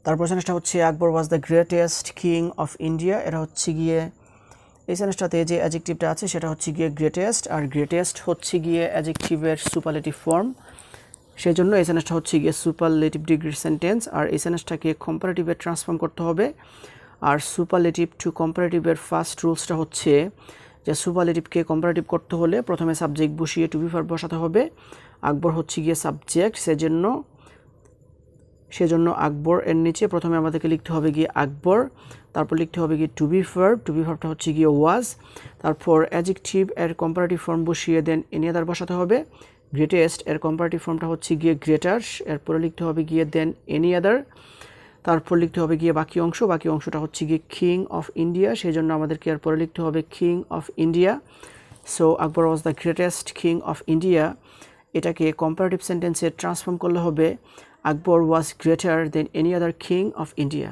তারপর সেন্টেন্সটা হচ্ছে Akbar was the greatest king of India. এটা হচ্ছে গিয়ে এই সেন্টেন্সটাতে যে অ্যাডজেক্টিভটা আছে সেটা হচ্ছে গিয়ে গ্রেটেস্ট, আর গ্রেটেস্ট হচ্ছে গিয়ে অ্যাডজেক্টিভের সুপারলেটিভ ফর্ম, সেই জন্য এই সেন্টেন্সটা হচ্ছে গিয়ে সুপারলেটিভ ডিগ্রি সেন্টেন্স। আর এই সেন্টেন্সটাকে কম্পারেটিভে ট্রান্সফর্ম করতে হবে। আর সুপারলেটিভ টু কম্পারেটিভের ফার্স্ট রুলসটা হচ্ছে যে সুপারলেটিভকে কম্পারেটিভ করতে হলে প্রথমে সাবজেক্ট বসিয়ে টু বি ভার্ব বসাতে হবে। আকবর হচ্ছে গিয়ে সাবজেক্ট, সেজন্য আকবর এর নিচে প্রথমে আমাদেরকে লিখতে হবে গিয়ে আকবর, তারপর লিখতে হবে গিয়ে টু বি ভার্বটা হচ্ছে গিয়ে ওয়াজ, তারপর অ্যাডজেক্টিভ এর কম্পারেটিভ ফর্ম বসিয়ে দেন এনি আদার বসাতে হবে। গ্রেটেস্ট এর কম্পারেটিভ ফর্মটা হচ্ছে গিয়ে গ্রেটার, এরপরে লিখতে হবে গিয়ে দেন এনি আদার, তারপর লিখতে হবে গিয়ে বাকি অংশটা হচ্ছে গিয়ে কিং অফ ইন্ডিয়া, সেই জন্য আমাদেরকে এরপরে লিখতে হবে king of India. So Akbar was the greatest king of India, এটাকে কম্পারেটিভ সেন্টেন্সে ট্রান্সফর্ম করলে হবে Akbar was greater than any other king of India.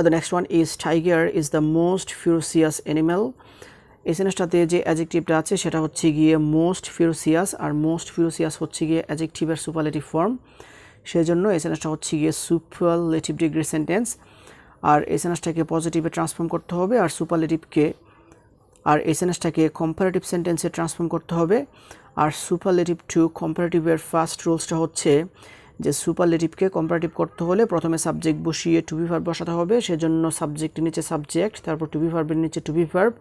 The next one is tiger is the most ferocious animal. এই সেন্টেন্সটাতে যে অ্যাডজেক্টিভটা আছে সেটা হচ্ছে গিয়ে মোস্ট ফিউরিয়াস, আর মোস্ট ফিউরিয়াস হচ্ছে গিয়ে অ্যাডজেক্টিভের সুপারলেটিভ ফর্ম, সেই জন্য এই সেন্টেন্সটা হচ্ছে গিয়ে সুপারলেটিভ ডিগ্রি সেন্টেন্স। আর এই সেন্টেন্সটাকে পজিটিভে ট্রান্সফর্ম করতে হবে, আর এই সেন্টেন্সটাকে কম্পারেটিভ সেন্টেন্সে ট্রান্সফর্ম করতে হবে। আর সুপারলেটিভ টু কম্পারেটিভের ফার্স্ট রুলসটা হচ্ছে যে সুপারলেটিভকে কম্পারেটিভ করতে হলে প্রথমে সাবজেক্ট বসিয়ে টু বি ভার্ব বসাতে হবে, সেজন্য সাবজেক্টের নিচে সাবজেক্ট, তারপর টু বি ভার্বের নিচে টু বি ভার্ব,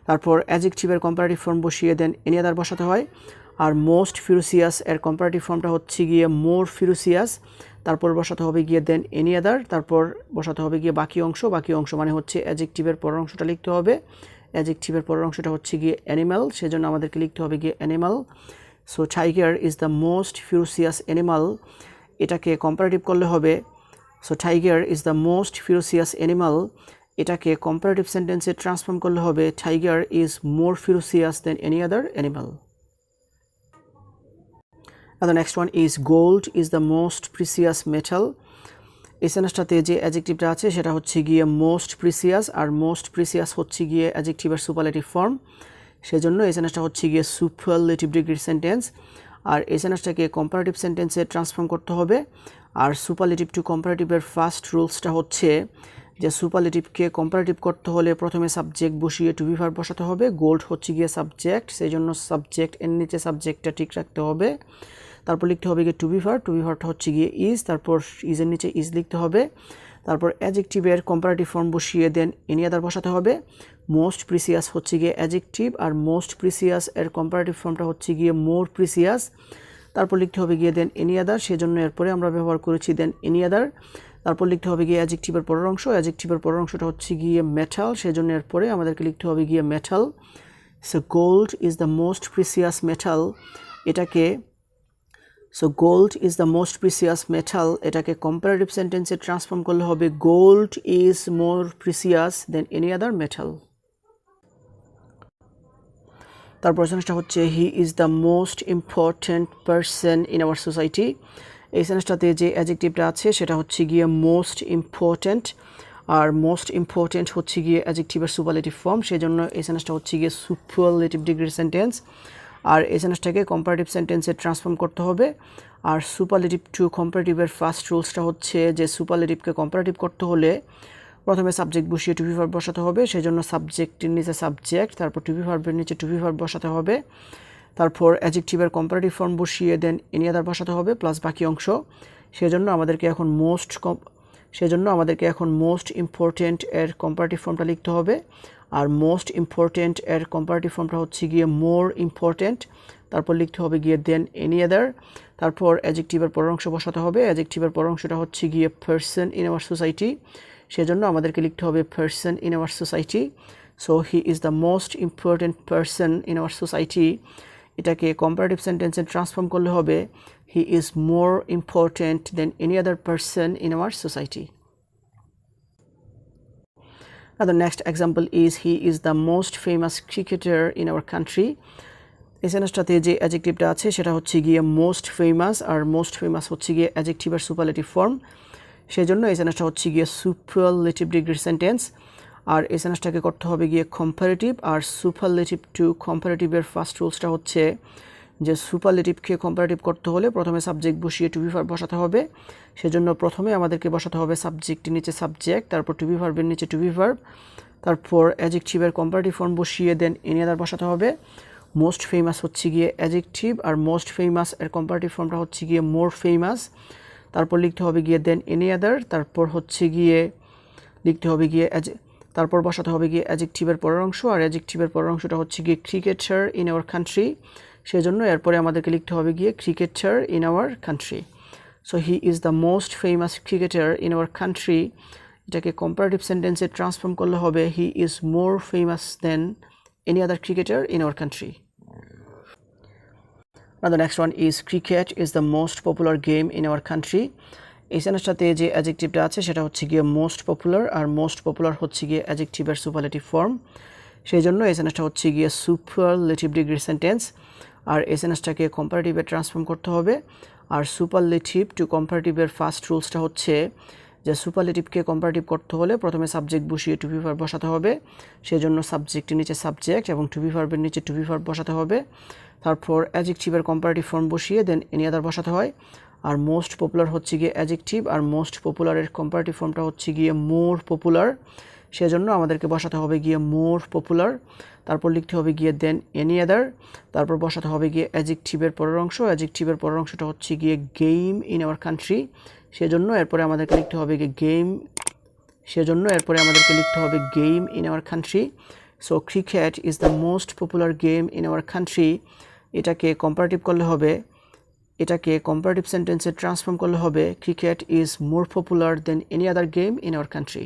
তারপর অ্যাডজেক্টিভের কম্পারেটিভ ফর্ম বসিয়ে দেন এনি আদার বসাতে হয়। আর মোস্ট ফিউরিয়াস এর কম্পারেটিভ ফর্মটা হচ্ছে গিয়ে মোর ফিউরিয়াস, তারপর বসাতে হবে গিয়ে দেন এনি আদার, তারপর বসাতে হবে গিয়ে বাকি অংশ মানে হচ্ছে অ্যাডজেক্টিভের পরের অংশটা লিখতে হবে। অ্যাডজেক্টিভের পরের অংশটা হচ্ছে গিয়ে অ্যানিম্যাল, সেজন্য আমাদেরকে লিখতে হবে গিয়ে animal. So tiger is the most furious animal, এটাকে কম্পারেটিভ করলে হবে so tiger is the most furious animal, এটাকে কম্পারেটিভ সেন্টেন্সে ট্রান্সফর্ম করলে হবে tiger is more furious then any other animal. And the next one is gold is the most precious metal. এই সেন্টেন্সটাতে যে অ্যাডজেক্টিভটা আছে সেটা হচ্ছে গিয়ে মোস্ট প্রিসিয়াস, আর মোস্ট প্রিসিয়াস হচ্ছে গিয়ে অ্যাডজেক্টিভের সুপারলেটিভ ফর্ম, সেজন্য এই সেন্টেন্সটা হচ্ছে গিয়ে সুপারলেটিভ ডিগ্রি সেন্টেন্স। আর এই সেন্টেন্সটাকে কম্পারেটিভ সেন্টেন্সে ট্রান্সফর্ম করতে হবে। আর সুপারলেটিভ টু কম্পারেটিভের ফার্স্ট রুলসটা হচ্ছে যে সুপারলেটিভকে কম্পারেটিভ করতে হলে প্রথমে সাবজেক্ট বসিয়ে টু বি ভার্ব বসাতে হবে। গোল্ড হচ্ছে গিয়ে সাবজেক্ট, সেই জন্য সাবজেক্ট এর নিচে সাবজেক্টটা ঠিক রাখতে হবে, তারপর লিখতে হবে গিয়ে টু বি ভার্বটা হচ্ছে গিয়ে ইজ, তারপর ইজের নিচে ইজ লিখতে হবে, তারপর অ্যাডজেক্টিভের কম্পারেটিভ ফর্ম বসিয়ে দেন এনি আদার বসাতে হবে। মোস্ট প্রিসিয়াস হচ্ছে গিয়ে অ্যাডজেক্টিভ, আর মোস্ট প্রিসিয়াস এর কম্পারেটিভ ফর্মটা হচ্ছে গিয়ে মোর প্রিসিয়াস, তারপর লিখতে হবে গিয়ে দেন এনি আদার, সেজন্য এরপরে আমরা ব্যবহার করেছি দেন এনি আদার, তারপর লিখতে হবে গিয়ে অ্যাডজেক্টিভের পরের অংশটা হচ্ছে গিয়ে মেটাল, সেজন্য এরপরে আমাদেরকে লিখতে হবে গিয়ে metal. So gold is the most precious metal, gold is the most precious metal, এটাকে কম্পারেটিভ সেন্টেন্সে ট্রান্সফর্ম করলে হবে gold is more precious then any other metal. তারপর সেন্টেন্সটা হচ্ছে he is the most important person in our society. এই সেন্টেন্সটাতে যে অ্যাডজেক্টিভটা আছে সেটা হচ্ছে গিয়ে মোস্ট ইম্পর্ট্যান্ট, আর মোস্ট ইম্পর্ট্যান্ট হচ্ছে গিয়ে অ্যাডজেক্টিভের সুপারলেটিভ ফর্ম, সেই জন্য এই সেন্টেন্সটা হচ্ছে গিয়ে সুপারলেটিভ ডিগ্রি সেন্টেন্স। আর এই সেন্টেন্সটাকে কম্পারেটিভ সেন্টেন্সে ট্রান্সফর্ম করতে হবে। আর সুপারলেটিভ টু কম্পারেটিভের ফার্স্ট রুলসটা হচ্ছে যে সুপারলেটিভকে কম্পারেটিভ করতে হলে প্রথমে সাবজেক্ট বসিয়ে টু বি ভার্ব বসাতে হবে, সেই জন্য সাবজেক্টের নিচে সাবজেক্ট, তারপর টু বি ভার্বের নিচে টু বি ভার্ব বসাতে হবে, তারপর অ্যাডজেক্টিভের কম্পারেটিভ ফর্ম বসিয়ে দেন এনি আদার বসাতে হবে প্লাস বাকি অংশ, সেজন্য আমাদেরকে এখন মোস্ট ইম্পর্ট্যান্ট এর কম্পারেটিভ ফর্মটা লিখতে হবে। আর মোস্ট ইম্পর্ট্যান্ট এর কম্পারেটিভ ফর্মটা হচ্ছে গিয়ে মোর ইম্পর্ট্যান্ট, তারপর লিখতে হবে গিয়ে দেন এনি আদার, তারপর অ্যাডজেক্টিভের পরের অংশ বসাতে হবে। অ্যাডজেক্টিভের পরের অংশটা হচ্ছে গিয়ে পারসন ইন আওয়ার সোসাইটি, সেজন্য আমাদেরকে লিখতে হবে person in our society. So he is the most important person in our society, এটাকে কম্পারেটিভ সেন্টেন্সে ট্রান্সফর্ম করলে হবে he is more important then any other person in our society. Now the next example is he is the most famous cricketer in our country. এই সেন্টেন্সটাতে যে অ্যাডজেক্টিভটা আছে সেটা হচ্ছে গিয়ে মোস্ট ফেমাস, আর মোস্ট ফেমাস হচ্ছে গিয়ে অ্যাডজেক্টিভের সুপারলেটিভ ফর্ম, সেই জন্য এই সেন্টেন্সটা হচ্ছে গিয়ে সুপারলেটিভ ডিগ্রি সেন্টেন্স। আর এই সেন্টেন্সটাকে করতে হবে গিয়ে কম্পারেটিভ, আর সুপারলেটিভ টু কম্পারেটিভের ফার্স্ট রুলসটা হচ্ছে যে সুপারলেটিভকে কম্পারেটিভ করতে হলে প্রথমে সাবজেক্ট বসিয়ে টু বি ভার্ব বসাতে হবে, সেজন্য প্রথমে আমাদেরকে বসাতে হবে সাবজেক্টের নিচে সাবজেক্ট, তারপর টু বি ভার্বের নিচে টু বি ভার্ব, তারপর অ্যাডজেক্টিভের কম্পারেটিভ ফর্ম বসিয়ে দেন এনি আদার বসাতে হবে। মোস্ট ফেমাস হচ্ছে গিয়ে অ্যাডজেক্টিভ, আর মোস্ট ফেমাস এর কম্পারেটিভ ফর্মটা হচ্ছে গিয়ে মোর ফেমাস। তারপর লিখতে হবে গিয়ে দেন এনি আদার, তারপর হচ্ছে গিয়ে লিখতে হবে গিয়ে তারপর বসাতে হবে গিয়ে অ্যাডজেক্টিভের পরের অংশ, আর অ্যাডজেক্টিভের পরের অংশটা হচ্ছে গিয়ে ক্রিকেটার ইন আওয়ার কান্ট্রি, সেজন্য এরপরে আমাদেরকে লিখতে হবে গিয়ে cricketer in our country. So he is the most famous cricketer in our country, এটাকে কম্পারেটিভ সেন্টেন্সে ট্রান্সফর্ম করলে হবে he is more famous then any other cricketer in our country. Now the next one is cricket is the most popular game in our country. এই সেন্টেন্সটাতে যে অ্যাডজেক্টিভটা আছে সেটা হচ্ছে গিয়ে মোস্ট পপুলার, আর মোস্ট পপুলার হচ্ছে গিয়ে অ্যাডজেক্টিভের সুপারলেটিভ ফর্ম, সেই জন্য এই সেন্টেন্সটা হচ্ছে গিয়ে সুপারলেটিভ ডিগ্রি সেন্টেন্স। আর এই সেন্টেন্সটাকে কম্পারেটিভে ট্রান্সফর্ম করতে হবে। আর সুপারলেটিভ টু কম্পারেটিভের ফার্স্ট রুলসটা হচ্ছে যে সুপারলেটিভকে কম্পারেটিভ করতে হলে প্রথমে সাবজেক্ট বসিয়ে টু বি ভার্ব বসাতে হবে, সেই জন্য সাবজেক্টের নিচে সাবজেক্ট এবং টু বি ভার্বের নিচে টু বি ভার্ব বসাতে হবে। তারপর অ্যাডজেক্টিভের কম্পারেটিভ ফর্ম বসিয়ে দেন এনি আদার বসাতে হয়। আর মোস্ট পপুলার হচ্ছে গিয়ে অ্যাডজেক্টিভ, আর মোস্ট পপুলারের কম্পারেটিভ ফর্মটা হচ্ছে গিয়ে মোর পপুলার, সেজন্য আমাদেরকে বসাতে হবে গিয়ে মোর পপুলার। তারপর লিখতে হবে গিয়ে দেন এনি আদার, তারপর বসাতে হবে গিয়ে অ্যাডজেক্টিভের পরের অংশ, অ্যাডজেক্টিভের পরের অংশটা হচ্ছে গিয়ে গেম ইন আওয়ার কান্ট্রি, সেজন্য এরপরে আমাদেরকে লিখতে হবে গিয়ে game in our country. So cricket is the most popular game in our country, এটাকে কম্পারেটিভ করলে হবে, এটাকে কম্পারেটিভ সেন্টেন্সে ট্রান্সফর্ম করলে হবে cricket is more popular then any other game in our country.